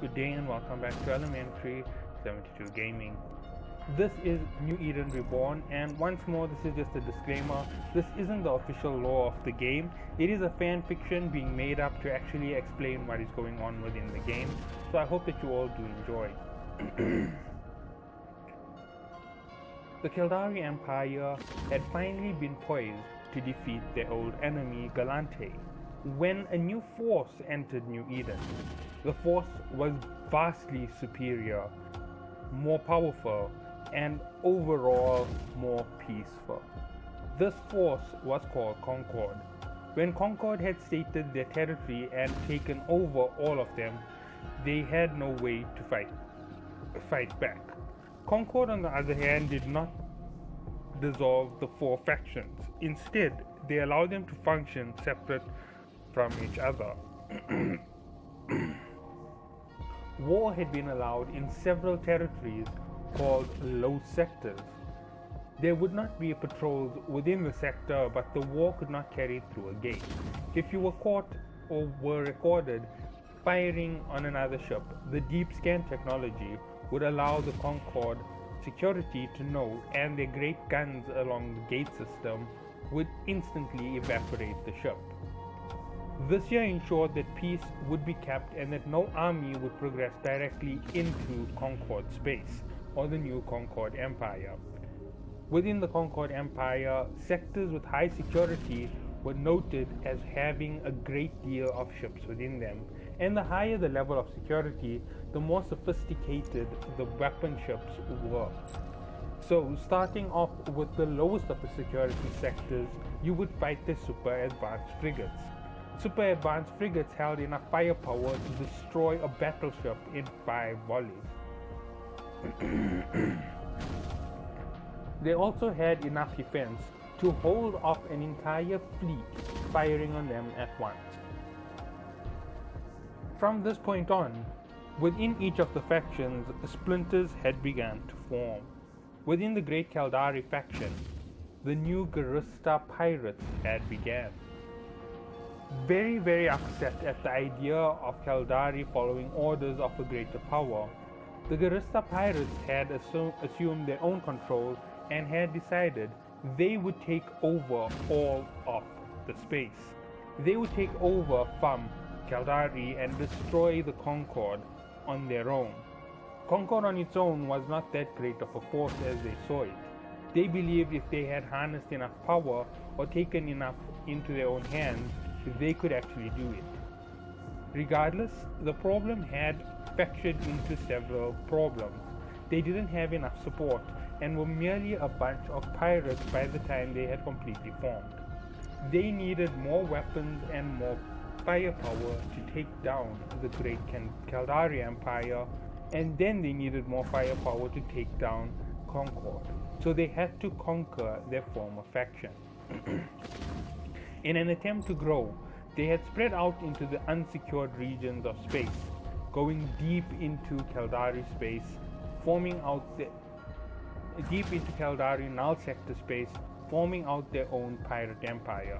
Good day and welcome back to Elementary 72 Gaming. This is New Eden Reborn, and once more this is just a disclaimer. This isn't the official lore of the game. It is a fan fiction being made up to actually explain what is going on within the game. So I hope that you all do enjoy. The Caldari Empire had finally been poised to defeat their old enemy Galante when a new force entered New Eden. The force was vastly superior, more powerful, and overall more peaceful. This force was called Concord. When Concord had stated their territory and taken over all of them, they had no way to fight back. Concord, on the other hand, did not dissolve the four factions. Instead, they allowed them to function separate from each other. War had been allowed in several territories called low sectors. There would not be patrols within the sector, but the war could not carry through a gate. If you were caught or were recorded firing on another ship, the deep scan technology would allow the Concord security to know, and their great guns along the gate system would instantly evaporate the ship. This year ensured that peace would be kept and that no army would progress directly into Concord space or the new Concord Empire. Within the Concord Empire, sectors with high security were noted as having a great deal of ships within them, and the higher the level of security, the more sophisticated the weapon ships were. So, starting off with the lowest of the security sectors, you would fight the super advanced frigates. Super advanced frigates held enough firepower to destroy a battleship in 5 volleys. They also had enough defense to hold off an entire fleet firing on them at once. From this point on, within each of the factions, splinters had begun to form. Within the Great Caldari faction, the new Garista pirates had begun. Very upset at the idea of Caldari following orders of a greater power, the Garista pirates had assumed their own control and had decided they would take over all of the space. They would take over from Caldari and destroy the Concord on their own. Concord on its own was not that great of a force as they saw it. They believed if they had harnessed enough power or taken enough into their own hands, they could actually do it. Regardless, the problem had factored into several problems. They didn't have enough support and were merely a bunch of pirates by the time they had completely formed. They needed more weapons and more firepower to take down the Great Caldari Empire, and then they needed more firepower to take down Concord. So they had to conquer their former faction. In an attempt to grow, they had spread out into the unsecured regions of space, going deep into Caldari space, forming out deep into Caldari null sector space, forming out their own pirate empire.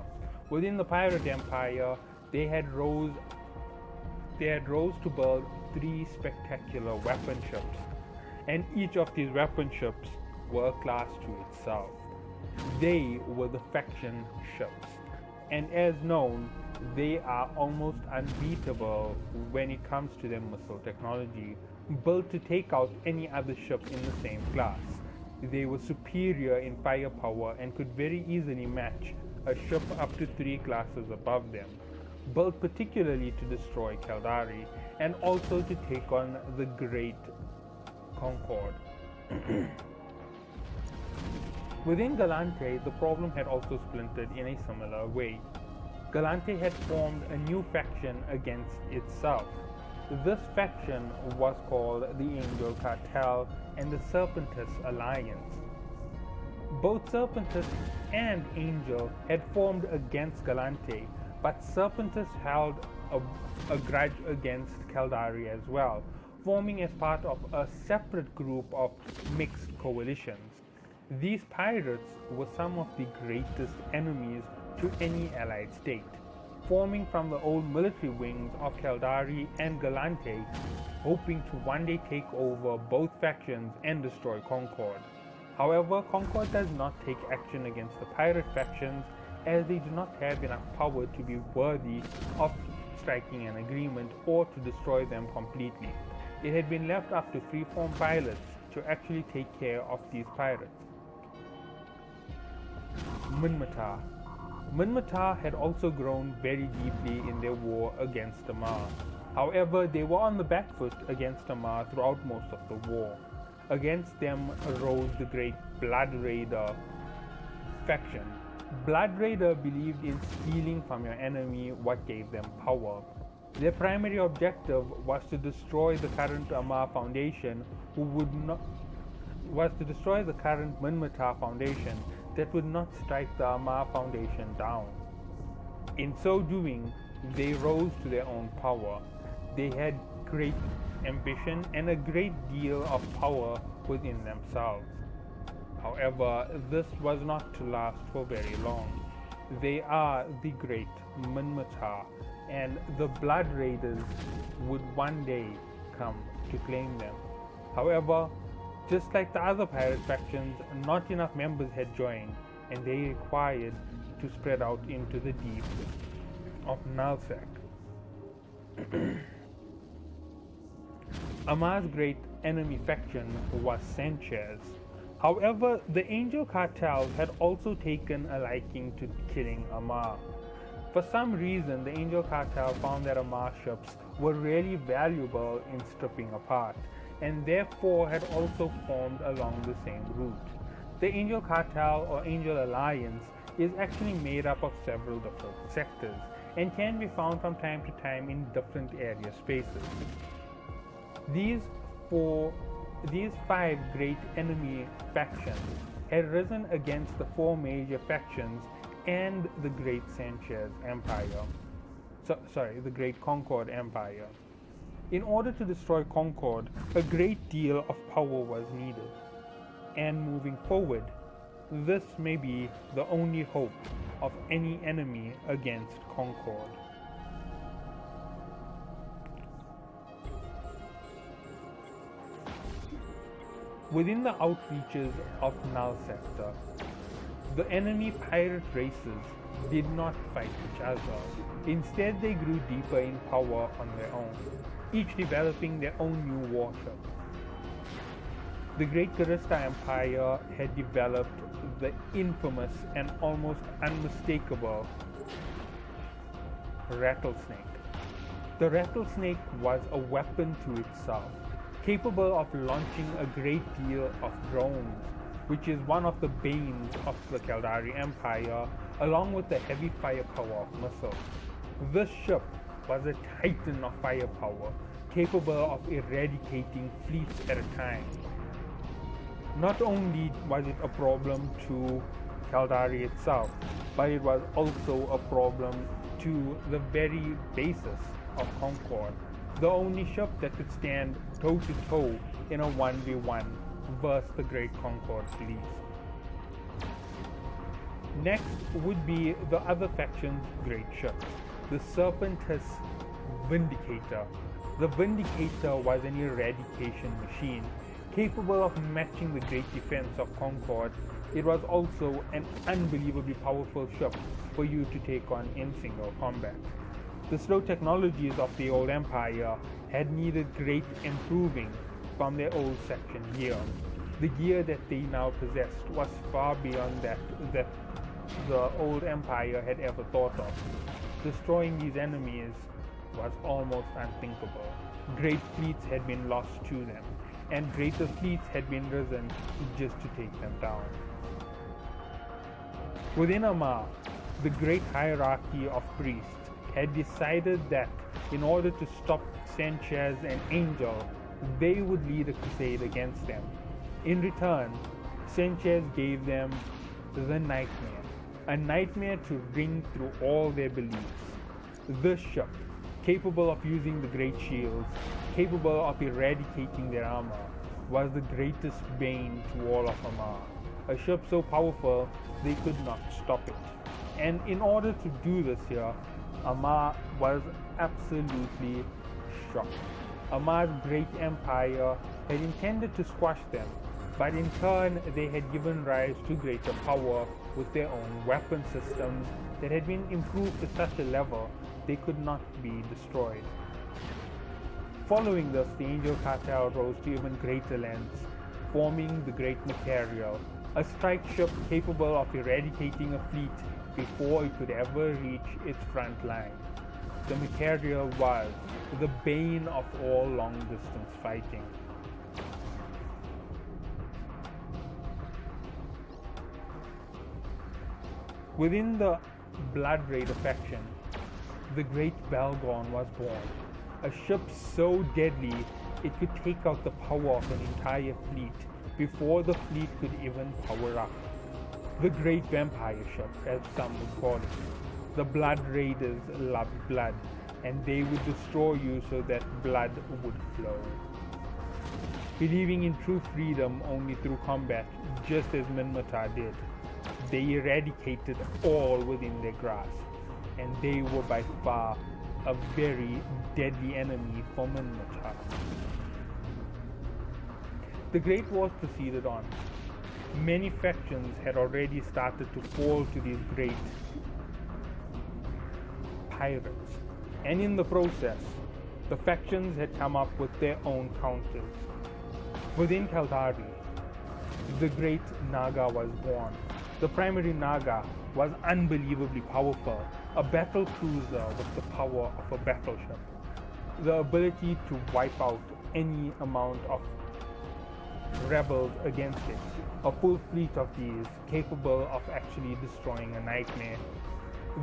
Within the pirate empire, they had rose to build 3 spectacular weapon ships, and each of these weapon ships were a class to itself. They were the faction ships, and as known, they are almost unbeatable when it comes to their missile technology, built to take out any other ship in the same class. They were superior in firepower and could very easily match a ship up to 3 classes above them, built particularly to destroy Caldari and also to take on the Great Concord. Within Galante, the problem had also splintered in a similar way. Galante had formed a new faction against itself. This faction was called the Angel Cartel and the Serpentis Alliance. Both Serpentis and Angel had formed against Galante, but Serpentis held a grudge against Caldari as well, forming as part of a separate group of mixed coalitions. These pirates were some of the greatest enemies to any allied state. forming from the old military wings of Caldari and Galante, hoping to one day take over both factions and destroy Concord. However, Concord does not take action against the pirate factions, as they do not have enough power to be worthy of striking an agreement or to destroy them completely. It had been left up to freeform pilots to actually take care of these pirates. Minmatar. Minmatar had also grown very deeply in their war against Damar. However, they were on the back foot against Damar throughout most of the war. Against them arose the great Blood Raider faction. Blood Raider believed in stealing from your enemy what gave them power. Their primary objective was to destroy the current Amar Foundation, destroy the current Minmatar Foundation that would not strike the Amar Foundation down. In so doing, they rose to their own power. They had great ambition and a great deal of power within themselves. However, this was not to last for very long. They are the great Minmatar, and the Blood Raiders would one day come to claim them. However, just like the other pirate factions, not enough members had joined, and they required to spread out into the deep of Nalsec. Amar's great enemy faction was Sanchez. However, the Angel cartels had also taken a liking to killing Amar. For some reason, the Angel cartel found that Amar ships were really valuable in stripping apart, and therefore had also formed along the same route. The Angel cartel or Angel Alliance is actually made up of several different sectors and can be found from time to time in different area spaces. These five great enemy factions had risen against the four major factions and the great Sanchez Empire. The great Concord Empire. In order to destroy Concord, a great deal of power was needed. And moving forward, this may be the only hope of any enemy against Concord. Within the outreaches of Null Sector, the enemy pirate races did not fight each other. Instead, they grew deeper in power on their own, each developing their own new warship. The Great Garista Empire had developed the infamous and almost unmistakable Rattlesnake. The Rattlesnake was a weapon to itself, capable of launching a great deal of drones, which is one of the banes of the Caldari Empire, along with the heavy firepower of missiles. This ship was a titan of firepower, capable of eradicating fleets at a time. Not only was it a problem to Caldari itself, but it was also a problem to the very basis of Concord, the only ship that could stand toe-to-toe in a 1v1 versus the Great Concord fleet. Next would be the other faction's great ships, the Serpentis Vindicator. The Vindicator was an eradication machine, capable of matching the great defense of Concord. It was also an unbelievably powerful ship for you to take on in single combat. The slow technologies of the old empire had needed great improving from their old section gear. The gear that they now possessed was far beyond that the old empire had ever thought of. Destroying these enemies was almost unthinkable. Great fleets had been lost to them, and greater fleets had been risen just to take them down. Within Amar, the great hierarchy of priests had decided that in order to stop Sanchez and Angel, they would lead a crusade against them. In return, Sanchez gave them the Nightmare, a nightmare to ring through all their beliefs. This ship, capable of using the great shields, capable of eradicating their armor, was the greatest bane to all of Amar. A ship so powerful they could not stop it. And in order to do this here, Amar was absolutely shocked. Amar's great empire had intended to squash them, but in turn they had given rise to greater power with their own weapon systems that had been improved to such a level they could not be destroyed. Following this, the Angel Cartel rose to even greater lengths, forming the Great Material, a strike ship capable of eradicating a fleet before it could ever reach its front line. The Material was the bane of all long-distance fighting. Within the Blood Raider faction, the Great Balgon was born, a ship so deadly it could take out the power of an entire fleet before the fleet could even power up. The Great Vampire Ship, as some would call it. The Blood Raiders loved blood, and they would destroy you so that blood would flow. Believing in true freedom only through combat, just as Minmatar did, they eradicated all within their grasp, and they were by far a very deadly enemy for Minmatar. The Great Wars proceeded on. Many factions had already started to fall to these great pirates, and in the process, the factions had come up with their own counters. Within Caldari, the Great Naga was born. The primary Naga was unbelievably powerful, a battle cruiser with the power of a battleship, the ability to wipe out any amount of rebels against it, a full fleet of these capable of actually destroying a nightmare.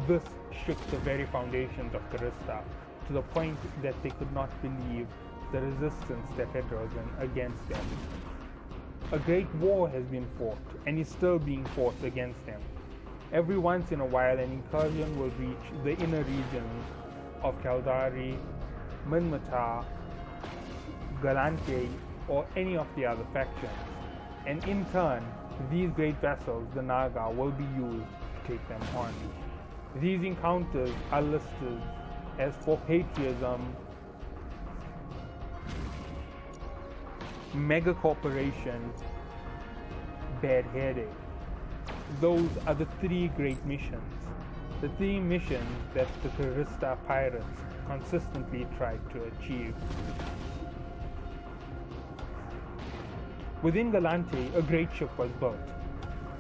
This shook the very foundations of Calista to the point that they could not believe the resistance that had risen against them. A great war has been fought and is still being fought against them. Every once in a while an incursion will reach the inner regions of Caldari, Minmatar, Galante, or any of the other factions, and in turn, these great vessels, the Naga, will be used to take them on. These encounters are listed as for patriotism, mega corporation, bad headache. Those are the three great missions. The three missions that the Calista pirates consistently tried to achieve. Within Galante, a great ship was built.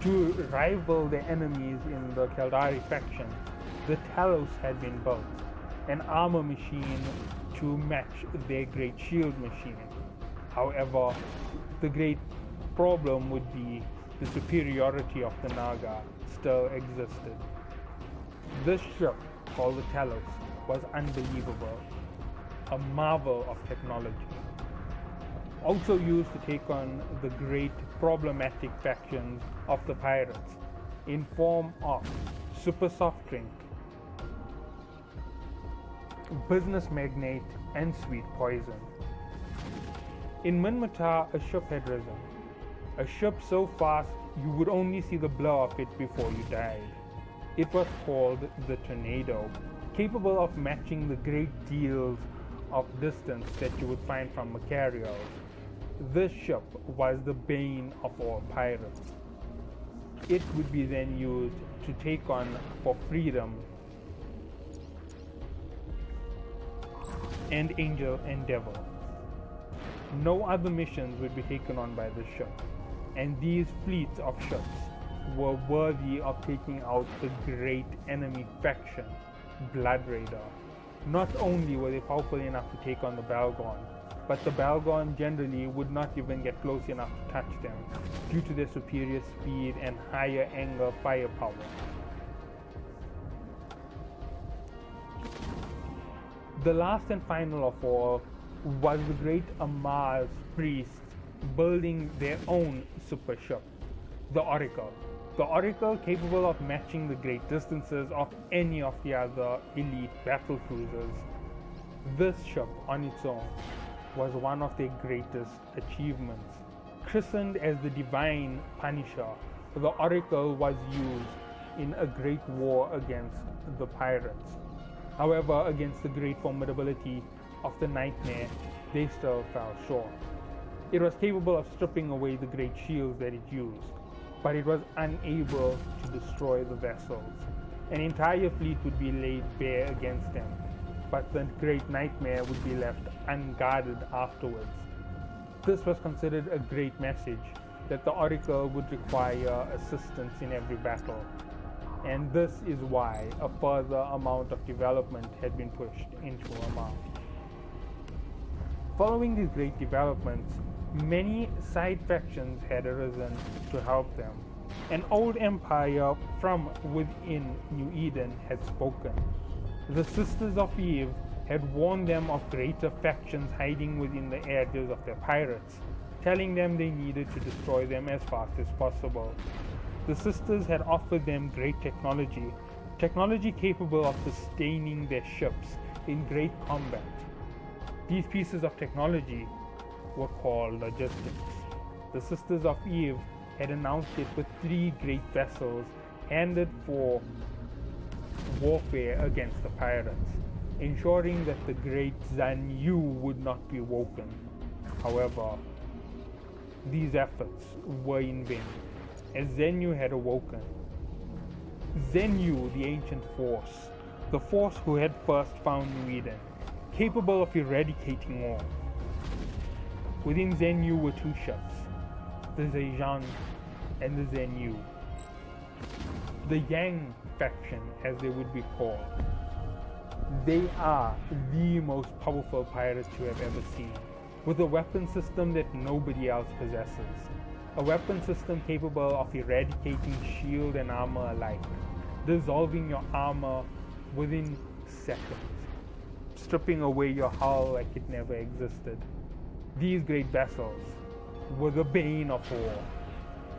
To rival the enemies in the Caldari faction, the Talos had been built, an armor machine to match their great shield machine. However, the great problem would be the superiority of the Naga still existed. This ship, called the Talos, was unbelievable, a marvel of technology. Also used to take on the great problematic factions of the pirates in form of super soft drink, business magnate, and sweet poison. In Minmatar, a ship had risen. A ship so fast you would only see the blow of it before you died. It was called the Tornado, capable of matching the great deals of distance that you would find from Macarials. This ship was the bane of all pirates. It would be then used to take on for freedom and Angel and Devil. No other missions would be taken on by this ship, and these fleets of ships were worthy of taking out the great enemy faction, Blood Raider. Not only were they powerful enough to take on the Balgon, but the Balgon generally would not even get close enough to touch them due to their superior speed and higher angle firepower. The last and final of all was the great Amar's priests building their own super ship, the Oracle. The Oracle, capable of matching the great distances of any of the other elite battle cruisers. This ship on its own was one of their greatest achievements. Christened as the Divine Punisher, the Oracle was used in a great war against the pirates. However, against the great formidability of the Nightmare, they still fell short. It was capable of stripping away the great shields that it used, but it was unable to destroy the vessels. An entire fleet would be laid bare against them, but the great Nightmare would be left unguarded afterwards. This was considered a great message that the Oracle would require assistance in every battle, and this is why a further amount of development had been pushed into Amal. Following these great developments, many side factions had arisen to help them. An old empire from within New Eden had spoken. The Sisters of Eve had warned them of greater factions hiding within the edges of their pirates, telling them they needed to destroy them as fast as possible. The Sisters had offered them great technology capable of sustaining their ships in great combat. These pieces of technology were called logistics. The Sisters of Eve had announced it with 3 great vessels handed for warfare against the pirates, ensuring that the great Zanyu would not be woken. However, these efforts were in vain, as Zenyu had awoken. Zenyu, the ancient force, the force who had first found New Eden, capable of eradicating all. Within Zenyu were 2 ships, the Zhejiang and the Zenyu. The Yang faction, as they would be called. They are the most powerful pirates you have ever seen, with a weapon system that nobody else possesses. A weapon system capable of eradicating shield and armor alike, dissolving your armor within seconds, stripping away your hull like it never existed. These great vessels were the bane of war.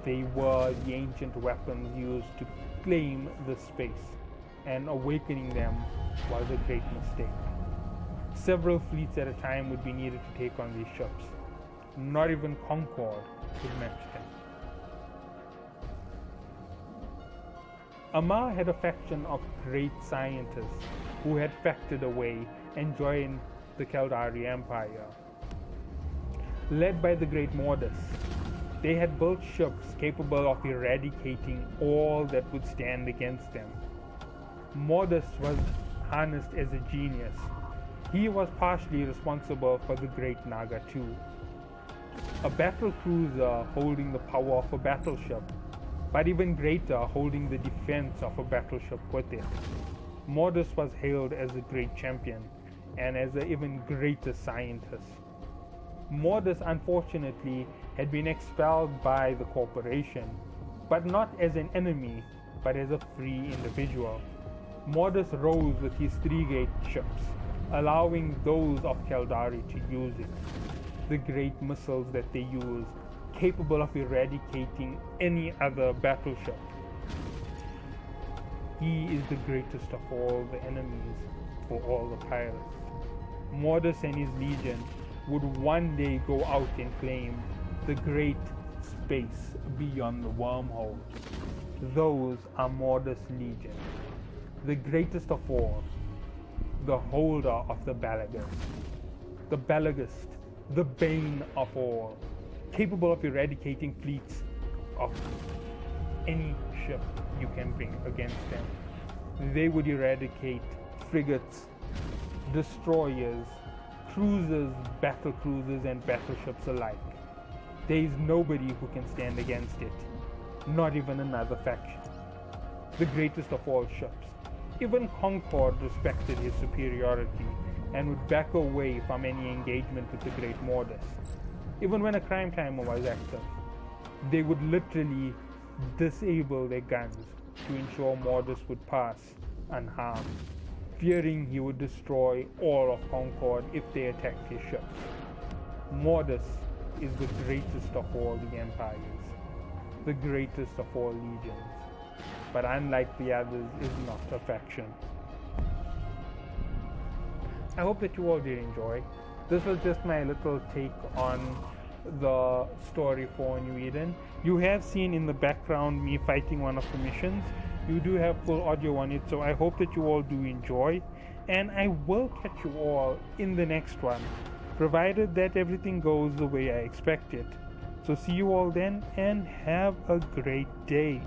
They were the ancient weapons used to claim the space, and awakening them was a great mistake. Several fleets at a time would be needed to take on these ships. Not even Concord could match them. Amar had a faction of great scientists who had factored away and joined the Caldari Empire. Led by the great Mortis, they had built ships capable of eradicating all that would stand against them. Mortis was harnessed as a genius. He was partially responsible for the Great Naga too. A battle cruiser holding the power of a battleship, but even greater holding the defense of a battleship with it. Mortis was hailed as a great champion and as an even greater scientist. Mortis unfortunately had been expelled by the corporation, but not as an enemy, but as a free individual. Mortis rose with his 3 great ships, allowing those of Caldari to use it. The great missiles that they use, capable of eradicating any other battleship. He is the greatest of all the enemies for all the pirates. Mortis and his legion would one day go out and claim the great space beyond the wormhole. Those are Mortis' legion, the greatest of all, the holder of the Balagast. The Balagast, the bane of all, capable of eradicating fleets of any ship you can bring against them. They would eradicate frigates, destroyers, cruisers, battle cruisers, and battleships alike. There is nobody who can stand against it, not even another faction. The greatest of all ships. Even Concord respected his superiority and would back away from any engagement with the great Mortis. Even when a crime timer was active, they would literally disable their guns to ensure Mortis would pass unharmed, fearing he would destroy all of Concord if they attacked his ships. Mortis is the greatest of all the empires, the greatest of all legions, but unlike the others, is not a faction. I hope that you all did enjoy. This was just my little take on the story for New Eden. You have seen in the background me fighting one of the missions. You do have full audio on it, so I hope that you all do enjoy. and I will catch you all in the next one, provided that everything goes the way I expect it. So see you all then, and have a great day.